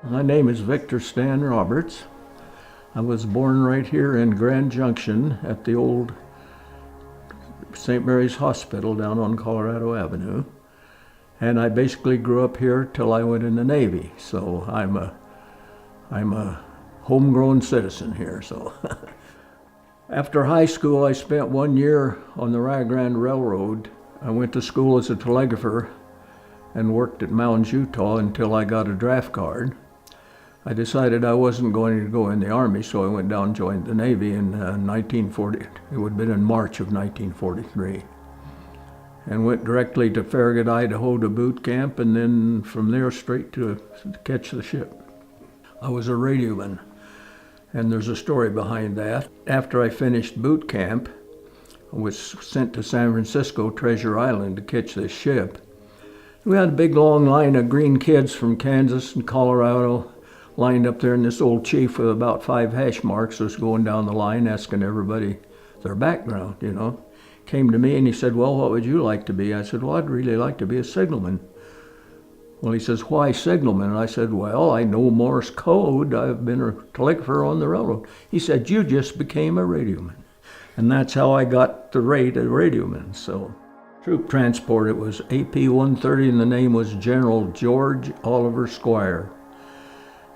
My name is Victor Stan Roberts. I was born right here in Grand Junction at the old St. Mary's Hospital down on Colorado Avenue. And I basically grew up here till I went in the Navy. So I'm a homegrown citizen here. So after high school, I spent 1 year on the Rio Grande Railroad. I went to school as a telegrapher and worked at Mounds, Utah until I got a draft card. I decided I wasn't going to go in the Army, so I went down and joined the Navy in 1940. It would have been in March of 1943. And went directly to Farragut, Idaho to boot camp, and then from there straight to catch the ship. I was a radioman, and there's a story behind that. After I finished boot camp, I was sent to San Francisco, Treasure Island, to catch this ship. We had a big long line of green kids from Kansas and Colorado lined up there, and this old chief with about 5 hash marks was going down the line asking everybody their background, Came to me and he said, "Well, what would you like to be?" I said, "Well, I'd really like to be a signalman." Well, he says, "Why signalman?" And I said, "Well, I know Morse code. I've been a telegrapher on the railroad." He said, "You just became a radioman." And that's how I got the rate of radioman. So troop transport, it was AP-130, and the name was General George Oliver Squire.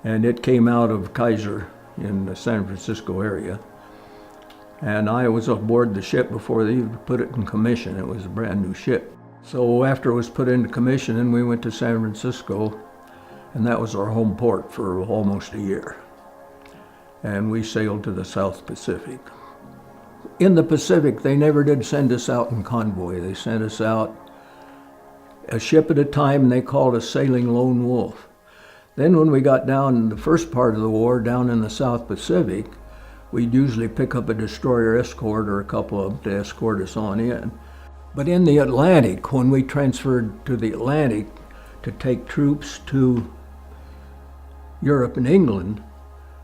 And it came out of Kaiser in the San Francisco area. And I was aboard the ship before they even put it in commission. It was a brand new ship. So after it was put into commission, then we went to San Francisco, and that was our home port for almost a year. And we sailed to the South Pacific. In the Pacific, they never did send us out in convoy. They sent us out a ship at a time, and they called us Sailing Lone Wolf. Then when we got down in the first part of the war, down in the South Pacific, we'd usually pick up a destroyer escort or a couple of them to escort us on in. But in the Atlantic, when we transferred to the Atlantic to take troops to Europe and England,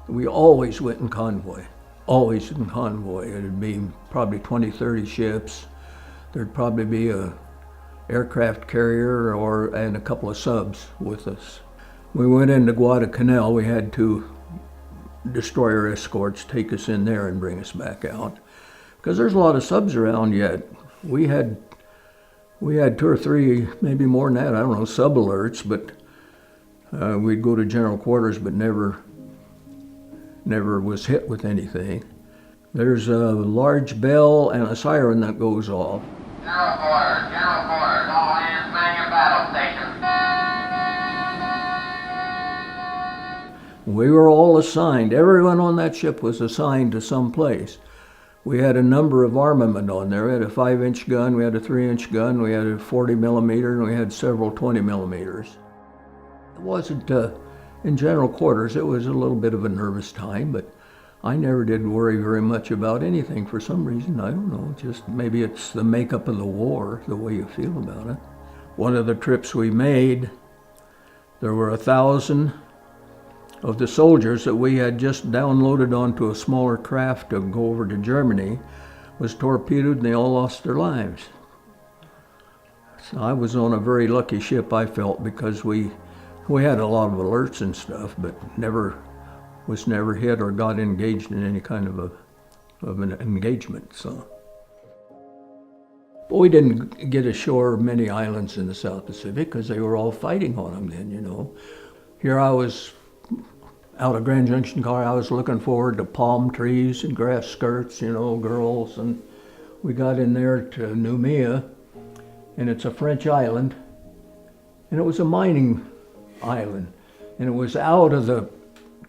we always went in convoy, always in convoy. It'd be probably 20, 30 ships. There'd probably be a aircraft carrier and a couple of subs with us. We went into Guadalcanal. We had 2 destroyer escorts take us in there and bring us back out, because there's a lot of subs around yet. We had 2 or 3, maybe more than that, I don't know, sub alerts, but we'd go to general quarters, but never was hit with anything. There's a large bell and a siren that goes off. General quarters, all hands man your battle station. We were all assigned. Everyone on that ship was assigned to some place. We had a number of armament on there. We had a 5-inch gun, we had a 3-inch gun, we had a 40 millimeter, and we had several 20 millimeters. It wasn't, in general quarters, it was a little bit of a nervous time, but I never did worry very much about anything for some reason. I don't know, just maybe it's the makeup of the war, the way you feel about it. One of the trips we made, there were 1,000 of the soldiers that we had just downloaded onto a smaller craft to go over to Germany was torpedoed, and they all lost their lives. So I was on a very lucky ship, I felt, because we had a lot of alerts and stuff, but was never hit or got engaged in any kind of an engagement. So, but we didn't get ashore many islands in the South Pacific because they were all fighting on them then, Here I was out of Grand Junction, Colorado. I was looking forward to palm trees and grass skirts, girls, and we got in there to Noumea, and it's a French island, and it was a mining island, and it was out of the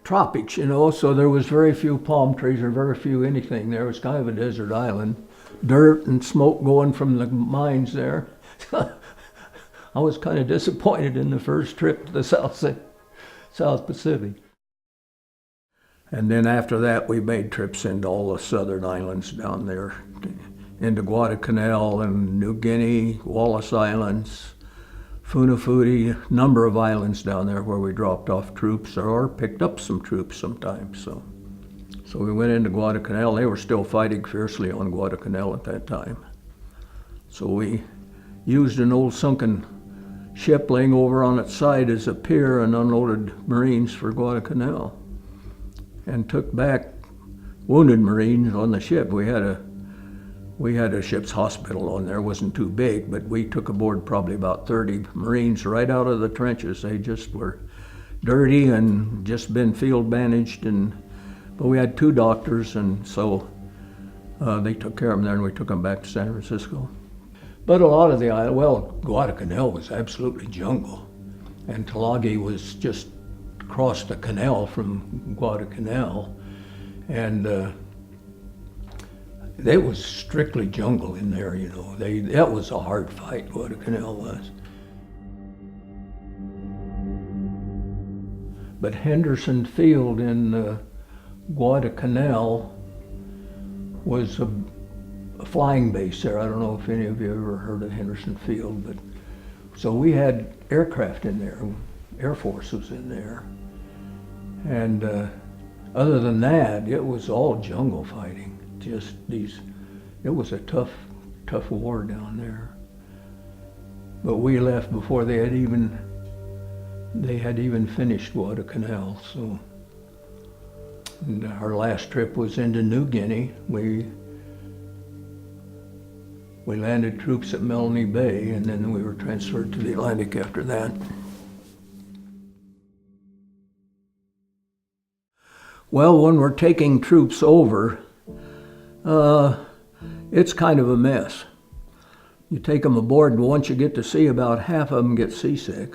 tropics, so there was very few palm trees or very few anything there. It was kind of a desert island, dirt and smoke going from the mines there. I was kind of disappointed in the first trip to the South Pacific. And then after that, we made trips into all the southern islands down there, into Guadalcanal and New Guinea, Wallis Islands, Funafuti, number of islands down there where we dropped off troops or picked up some troops sometimes. So we went into Guadalcanal. They were still fighting fiercely on Guadalcanal at that time. So we used an old sunken ship laying over on its side as a pier and unloaded Marines for Guadalcanal and took back wounded Marines on the ship. We had a ship's hospital on there. It wasn't too big, but we took aboard probably about 30 Marines right out of the trenches. They just were dirty and just been field bandaged, but we had 2 doctors, and so they took care of them there, and we took them back to San Francisco. But a lot of the island, well, Guadalcanal was absolutely jungle, and Tulagi was just across the canal from Guadalcanal, and it was strictly jungle in there, you know. That was a hard fight, Guadalcanal was. But Henderson Field in Guadalcanal was a flying base there. I don't know if any of you ever heard of Henderson Field, but so we had aircraft in there. Air Force was in there. And other than that, it was all jungle fighting. It was a tough war down there. But we left before they had even finished Guadalcanal. So, and our last trip was into New Guinea. We landed troops at Melanie Bay, and then we were transferred to the Atlantic after that. Well, when we're taking troops over, it's kind of a mess. You take them aboard, but once you get to sea, about half of them get seasick.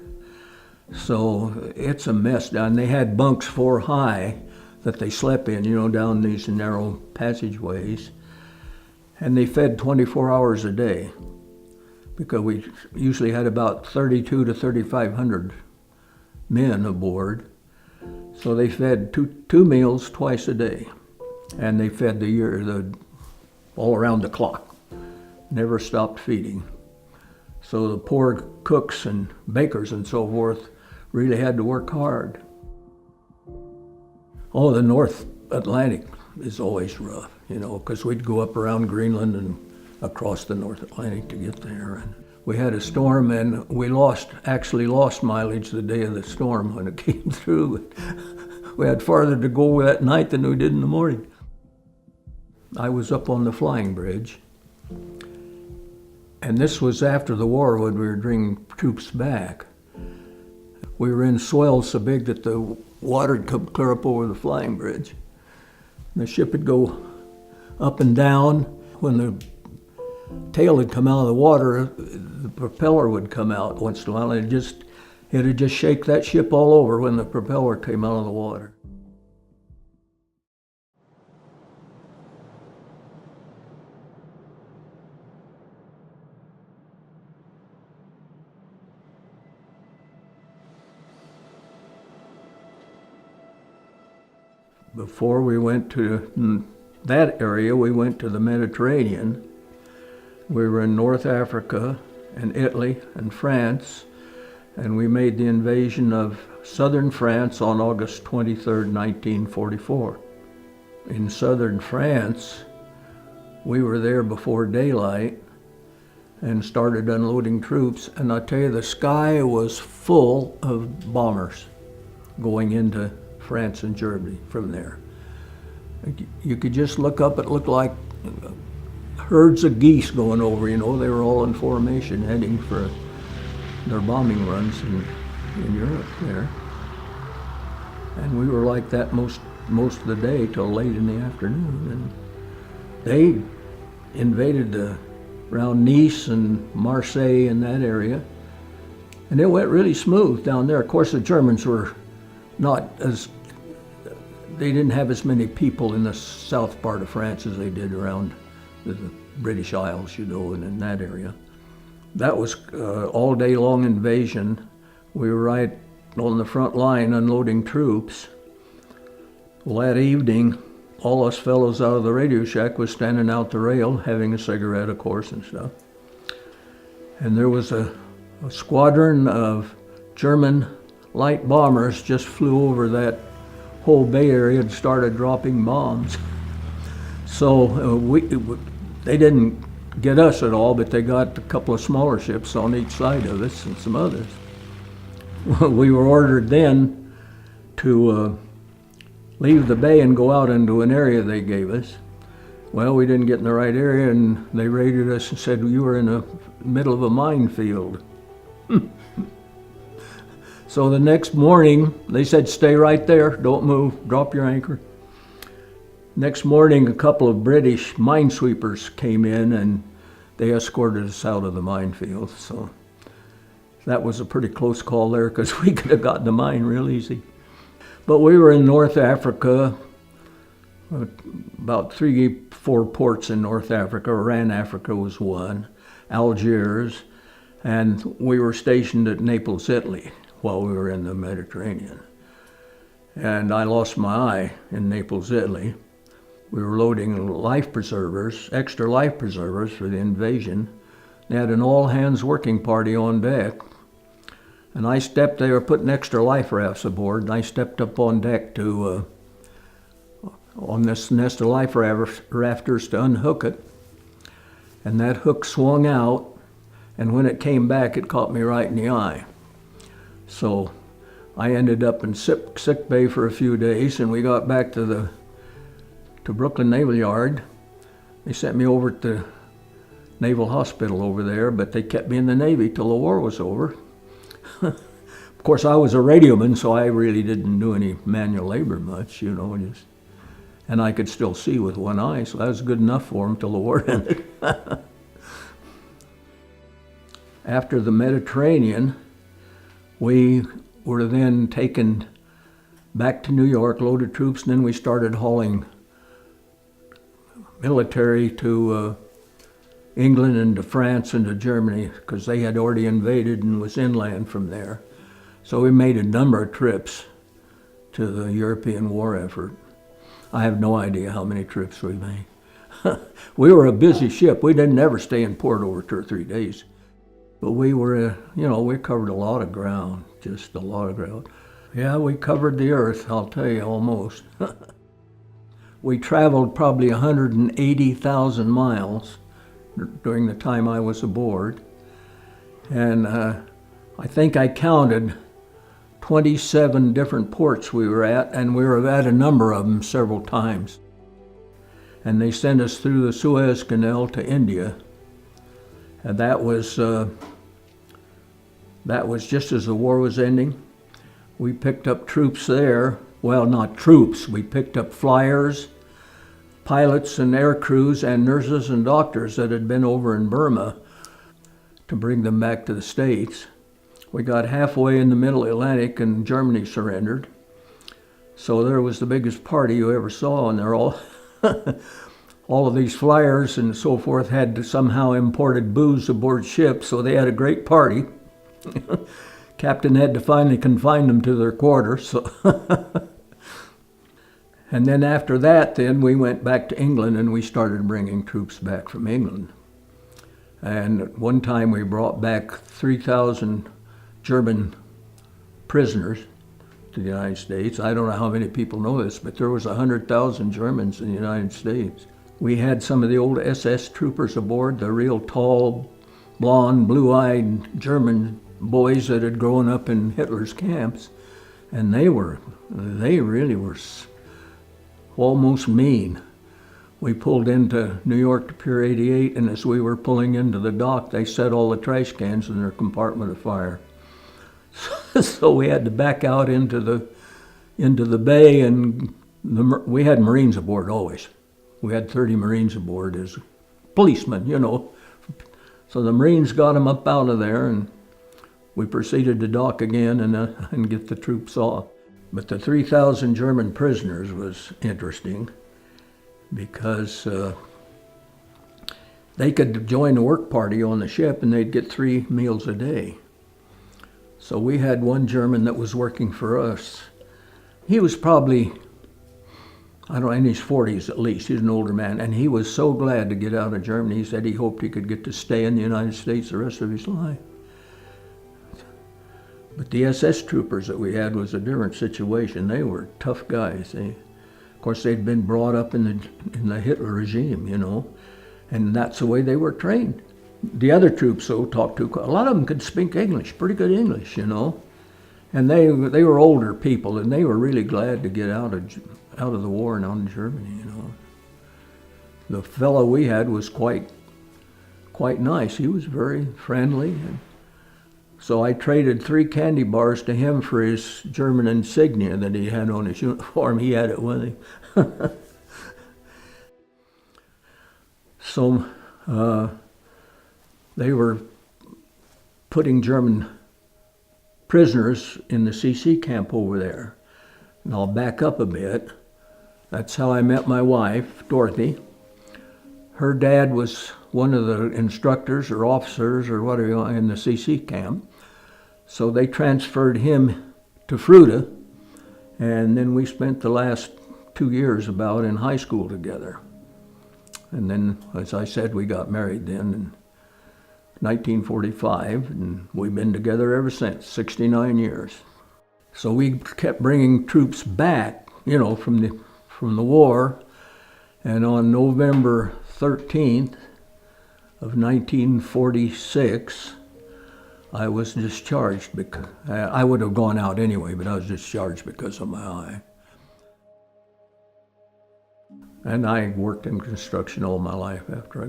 So it's a mess down. They had bunks 4 high that they slept in, you know, down these narrow passageways. And they fed 24 hours a day, because we usually had about 3,200 to 3,500 men aboard. So they fed two meals twice a day, and they fed all around the clock. Never stopped feeding. So the poor cooks and bakers and so forth really had to work hard. Oh, the North Atlantic is always rough, you know, because we'd go up around Greenland and across the North Atlantic to get there. And we had a storm, and we actually lost mileage the day of the storm when it came through. We had farther to go that night than we did in the morning. I was up on the flying bridge, and this was after the war when we were bringing troops back. We were in swells so big that the water would come clear up over the flying bridge. And the ship would go up and down. When the tail would come out of the water, the propeller would come out once in a while, and it'd just shake that ship all over when the propeller came out of the water. Before we went to that area, we went to the Mediterranean. We were in North Africa and Italy and France, and we made the invasion of southern France on August 23rd, 1944. In southern France, we were there before daylight and started unloading troops, and I tell you, the sky was full of bombers going into France and Germany from there. You could just look up, it looked like herds of geese going over, you know. They were all in formation heading for their bombing runs in Europe there. And we were like that most of the day till late in the afternoon. And they invaded around Nice and Marseille and that area. And it went really smooth down there. Of course, the Germans were they didn't have as many people in the south part of France as they did around the British Isles, you know, and in that area. That was all day long invasion. We were right on the front line unloading troops. Well, that evening, all us fellows out of the radio shack was standing out the rail, having a cigarette, of course, and stuff. And there was a squadron of German light bombers just flew over that whole Bay Area and started dropping bombs. So they didn't get us at all, but they got a couple of smaller ships on each side of us and some others. We were ordered then to leave the bay and go out into an area they gave us. Well, we didn't get in the right area, and they raided us and said, you were in the middle of a minefield. So the next morning, they said, stay right there, don't move, drop your anchor. Next morning, a couple of British minesweepers came in, and they escorted us out of the minefield. So that was a pretty close call there, because we could have gotten the mine real easy. But we were in North Africa, about 3-4 ports in North Africa. Oran, Africa was one, Algiers, and we were stationed at Naples, Italy, while we were in the Mediterranean. And I lost my eye in Naples, Italy. We were loading life preservers, extra life preservers for the invasion. They had an all-hands working party on deck. And they were putting extra life rafts aboard, and I stepped up on deck to, on this nest of life rafters to unhook it. And that hook swung out, and when it came back, it caught me right in the eye. So I ended up in sick bay for a few days, and we got back to Brooklyn Naval Yard. They sent me over to the Naval Hospital over there, but they kept me in the Navy till the war was over. Of course, I was a radioman, so I really didn't do any manual labor much, and I could still see with one eye, so that was good enough for them till the war ended. After the Mediterranean, we were then taken back to New York, loaded troops, and then we started hauling military to England and to France and to Germany, because they had already invaded and was inland from there. So we made a number of trips to the European war effort. I have no idea how many trips we made. We were a busy ship. We didn't ever stay in port over 2 or 3 days. But we were, we covered a lot of ground, just a lot of ground. Yeah, we covered the earth, I'll tell you, almost. We traveled probably 180,000 miles during the time I was aboard. And I think I counted 27 different ports we were at, and we were at a number of them several times. And they sent us through the Suez Canal to India. And that was just as the war was ending. We picked up troops there. Well, not troops. We picked up flyers, pilots and air crews, and nurses and doctors that had been over in Burma to bring them back to the States. We got halfway in the middle Atlantic and Germany surrendered. So there was the biggest party you ever saw, and they're all of these flyers and so forth had somehow imported booze aboard ships, so they had a great party. Captain had to finally confine them to their quarters. So and then after that, we went back to England and we started bringing troops back from England. And at one time we brought back 3,000 German prisoners to the United States. I don't know how many people know this, but there was 100,000 Germans in the United States. We had some of the old SS troopers aboard, the real tall, blonde, blue-eyed German boys that had grown up in Hitler's camps, and they really were almost mean. We pulled into New York to Pier 88, and as we were pulling into the dock, they set all the trash cans in their compartment afire. So we had to back out into the bay, and we had Marines aboard always. We had 30 Marines aboard as policemen, So the Marines got them up out of there, and we proceeded to dock again and get the troops off. But the 3,000 German prisoners was interesting because they could join the work party on the ship and they'd get 3 meals a day. So we had one German that was working for us. He was probably, in his 40s at least. He's an older man, and he was so glad to get out of Germany. He said he hoped he could get to stay in the United States the rest of his life. But the SS troopers that we had was a different situation. They were tough guys. Of course, they'd been brought up in the Hitler regime, And that's the way they were trained. The other troops, though, talked to, a lot of them could speak English, pretty good English, you know. And they were older people, and they were really glad to get out of the war and out in Germany, you know. The fellow we had was quite nice. He was very friendly. And so I traded 3 candy bars to him for his German insignia that he had on his uniform. He had it with him. So they were putting German prisoners in the CC camp over there. And I'll back up a bit. That's how I met my wife, Dorothy. Her dad was one of the instructors or officers or whatever in the CC camp. So they transferred him to Fruta, and then we spent the last 2 years about in high school together. And then, as I said, we got married then in 1945, and we've been together ever since, 69 years. So we kept bringing troops back, you know, from the war, and on November 13th of 1946, I was discharged because I would have gone out anyway, but I was discharged because of my eye. And I worked in construction all my life after I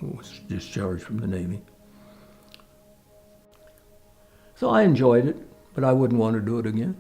was discharged from the Navy. So I enjoyed it, but I wouldn't want to do it again.